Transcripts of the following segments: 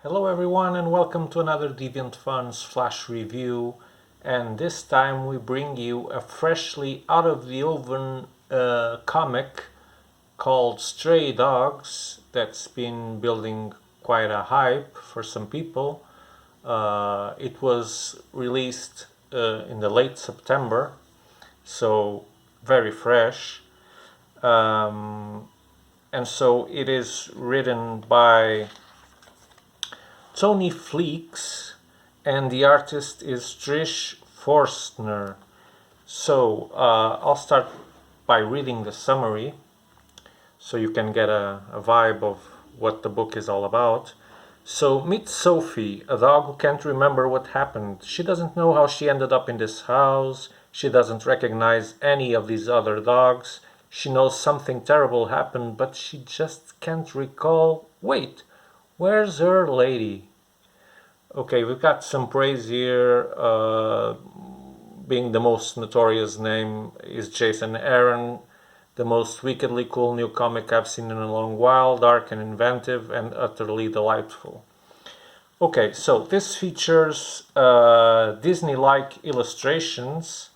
Hello everyone and welcome to another Deviant.fun's flash review, and this time we bring you a freshly out of the oven comic called Stray Dogs that's been building quite a hype for some people. It was released in the late September, so very fresh. And so it is written by Tony FLEECS, and the artist is TRISH FORSTNER. So I'll start by reading the summary so you can get a vibe of what the book is all about. So meet Sophie, a dog who can't remember what happened. She doesn't know how she ended up in this house. She doesn't recognize any of these other dogs. She knows something terrible happened, but she just can't recall. Wait, where's her lady? Okay, we've got some praise here. Being the most notorious name is Jason Aaron, the most wickedly cool new comic I've seen in a long while, dark and inventive and utterly delightful. Okay, so this features Disney-like illustrations.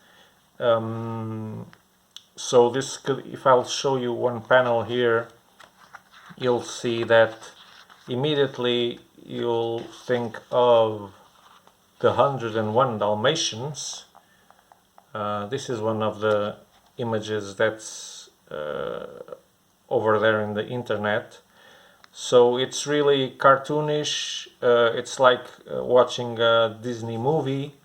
So this could, if I'll show you one panel here, you'll see that immediately you'll think of the 101 Dalmatians. This is one of the images that's over there in the internet. So it's really cartoonish. It's like watching a Disney movie.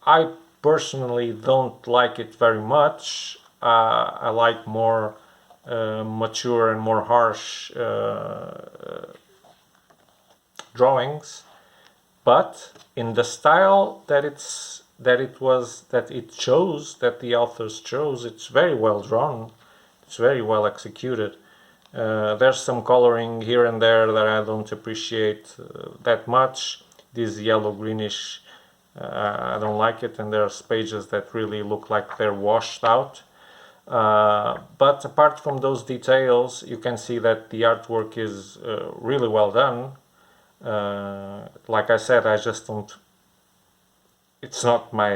I personally don't like it very much. I like more mature and more harsh drawings, but in the style that the authors chose, it's very well drawn. It's very well executed. There's some coloring here and there that I don't appreciate that much. This yellow greenish, I don't like it, and there's pages that really look like they're washed out. But apart from those details, you can see that the artwork is really well done. Like I said, I just don't. It's not my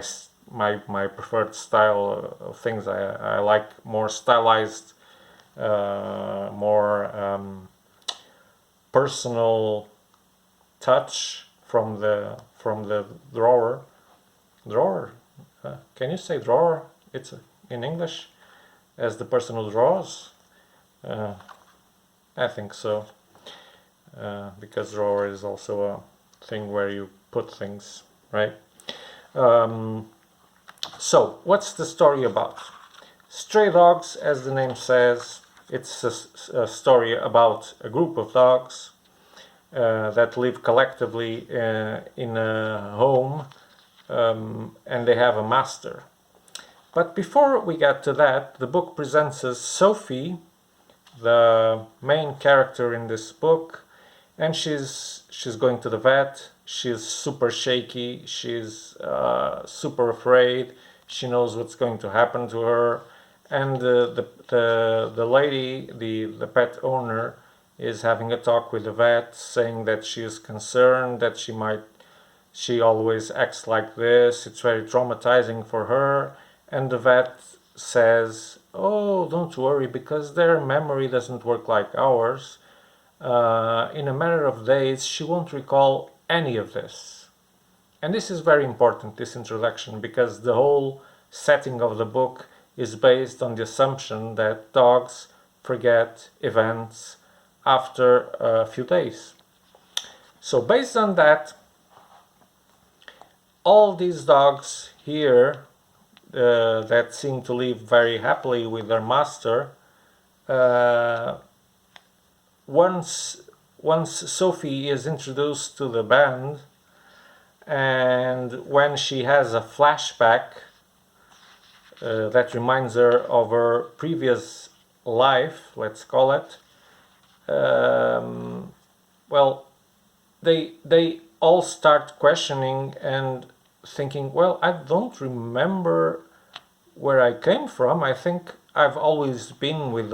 preferred style of things. I like more stylized, more personal touch from the drawer. Drawer? Can you say drawer? It's in English. As the person who draws? I think so. Because drawer is also a thing where you put things, right? So, what's the story about? Stray Dogs, as the name says, it's a story about a group of dogs that live collectively in a home, and they have a master. But before we get to that, the book presents us Sophie, the main character in this book, and she's going to the vet. She's super shaky. She's super afraid. She knows what's going to happen to her, and the lady, the pet owner, is having a talk with the vet, saying that she is concerned that she always acts like this. It's very traumatizing for her. And the vet says, oh, don't worry, because their memory doesn't work like ours. In a matter of days, she won't recall any of this. And this is very important, this introduction, because the whole setting of the book is based on the assumption that dogs forget events after a few days. So based on that, all these dogs here that seem to live very happily with their master, once Sophie is introduced to the band, and when she has a flashback that reminds her of her previous life, let's call it, well, they all start questioning and thinking, well, I don't remember where I came from. I think I've always been with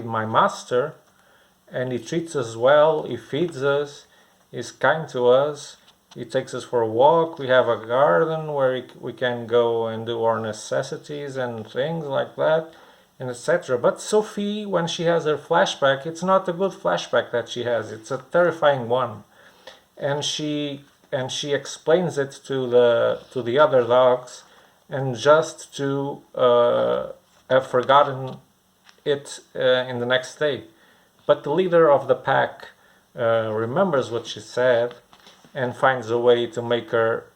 my master, and he treats us well, he feeds us, he's kind to us, he takes us for a walk, we have a garden where we can go and do our necessities and things like that, and etc. But Sophie, when she has her flashback, it's not a good flashback that she has, it's a terrifying one. And she explains it to the other dogs, and just to have forgotten it in the next day. But the leader of the pack remembers what she said and finds a way to make her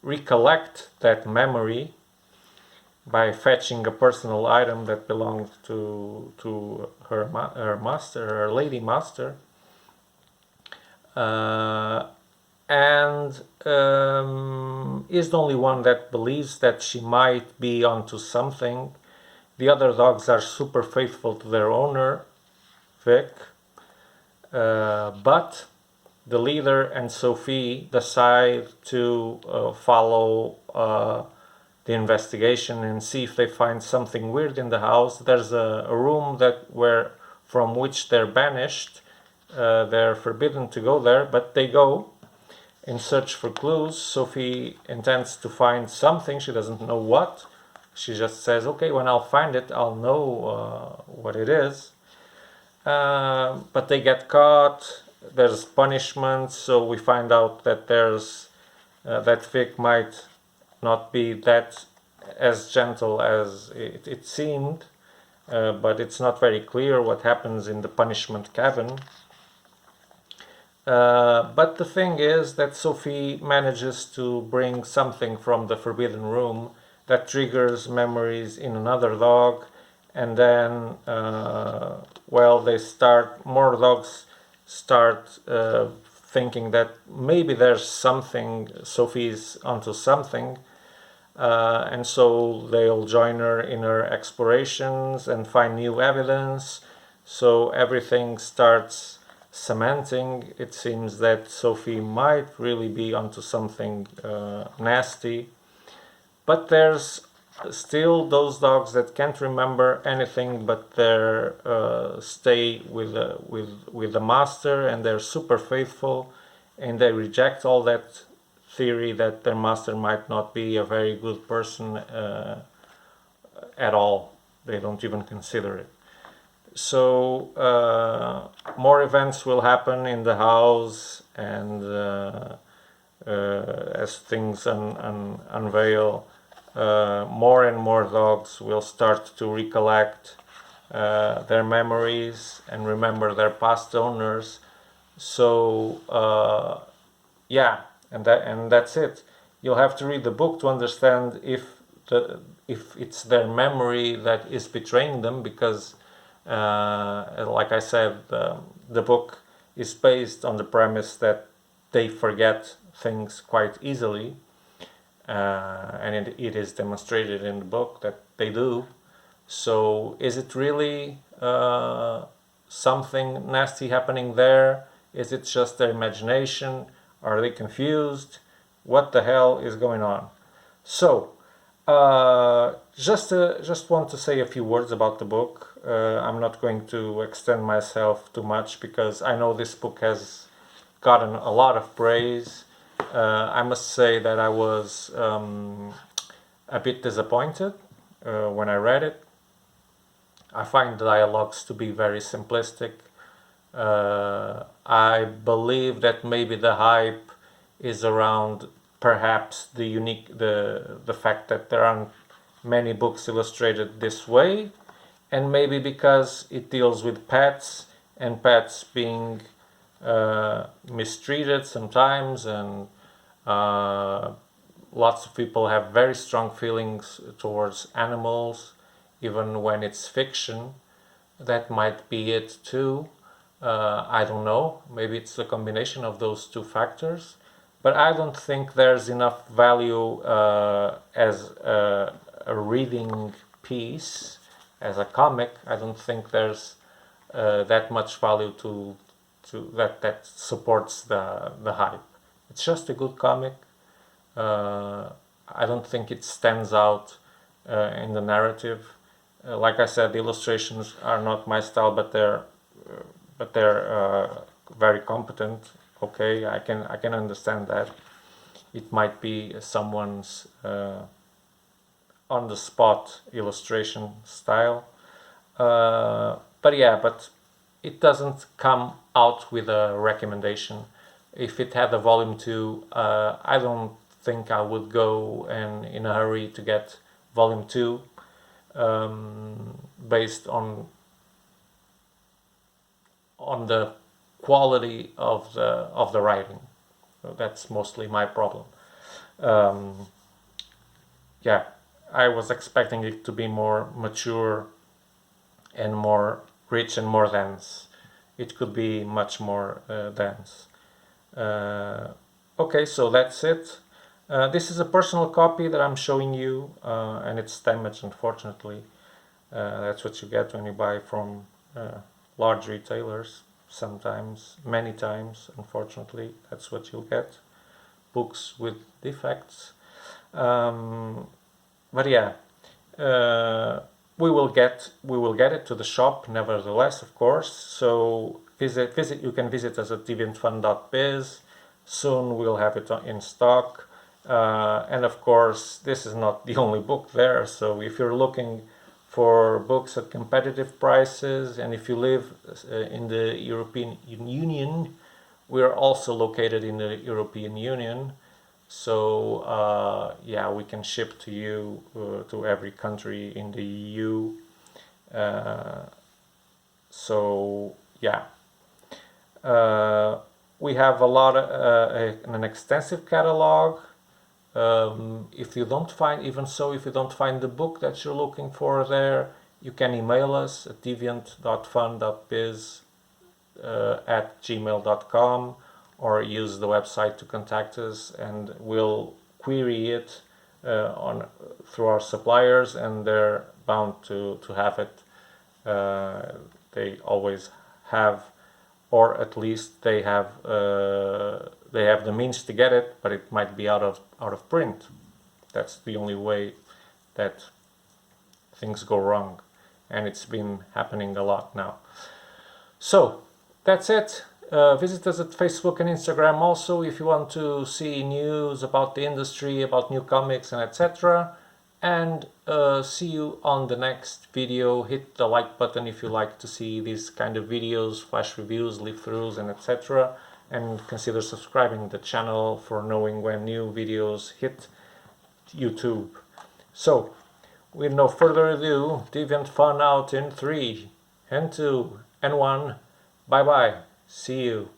recollect that memory by fetching a personal item that belonged to her master, her lady master, and is the only one that believes that she might be onto something. The other dogs are super faithful to their owner, Vic, but the leader and Sophie decide to follow the investigation and see if they find something weird in the house. There's a room from which they're banished. They're forbidden to go there, but they go in search for clues. Sophie intends to find something, she doesn't know what. She just says, okay, when I'll find it, I'll know what it is. But they get caught, there's punishment, so we find out that that Vic might not be that as gentle as it seemed, but it's not very clear what happens in the punishment cabin. But the thing is that Sophie manages to bring something from the forbidden room that triggers memories in another dog, and then more dogs start thinking that maybe there's something, Sophie's onto something, and so they'll join her in her explorations and find new evidence. So everything starts cementing. It seems that Sophie might really be onto something nasty, but there's still those dogs that can't remember anything but their stay with the master, and they're super faithful, and they reject all that theory that their master might not be a very good person at all. They don't even consider it. So more events will happen in the house, and as things unveil, more and more dogs will start to recollect their memories and remember their past owners. So yeah, and that's it. You'll have to read the book to understand if it's their memory that is betraying them, because like I said, the book is based on the premise that they forget things quite easily, and it is demonstrated in the book that they do. So is it really something nasty happening there? Is it just their imagination? Are they confused? What the hell is going on? So just want to say a few words about the book. I'm not going to extend myself too much because I know this book has gotten a lot of praise. I must say that I was a bit disappointed when I read it. I find the dialogues to be very simplistic. I believe that maybe the hype is around perhaps the fact that there aren't many books illustrated this way, and maybe because it deals with pets, and pets being mistreated sometimes, and lots of people have very strong feelings towards animals, even when it's fiction. That might be it too. I don't know, maybe it's a combination of those two factors, but I don't think there's enough value as a reading piece, as a comic. I don't think there's that much value to that supports the hype. It's just a good comic. I don't think it stands out in the narrative. Like I said, the illustrations are not my style, but they're very competent. Okay, I can understand that. It might be someone's on the spot illustration style, but yeah, but it doesn't come out with a recommendation. If it had a volume 2, I don't think I would go and in a hurry to get volume 2, based on the quality of the writing. So that's mostly my problem. Yeah, I was expecting it to be more mature and more rich and more dense. It could be much more dense. Okay, so that's it. This is a personal copy that I'm showing you, and it's damaged, unfortunately. That's what you get when you buy from large retailers. Sometimes, many times, unfortunately, that's what you'll get. Books with defects. But yeah, we will get it to the shop, nevertheless, of course. So you can visit us at Deviant.fun.biz. Soon we'll have it in stock. And of course, this is not the only book there. So if you're looking for books at competitive prices, and if you live in the European Union, we're also located in the European Union. So yeah, we can ship to you, to every country in the EU. So yeah, we have a lot of an extensive catalog. If you don't find, if you don't find the book that you're looking for there, you can email us at deviant.fun.biz at gmail.com, or use the website to contact us, and we'll query it through our suppliers, and they're bound to have it. They always have, or at least they have the means to get it, but it might be out of print. That's the only way that things go wrong, and it's been happening a lot now. So that's it. Visit us at Facebook and Instagram also if you want to see news about the industry, about new comics, and etc. And see you on the next video. Hit the like button if you like to see these kind of videos, flash reviews, leaf-throughs, and etc. And consider subscribing to the channel for knowing when new videos hit YouTube. So, with no further ado, Deviant Fun out in 3 and 2 and 1. Bye bye. See you.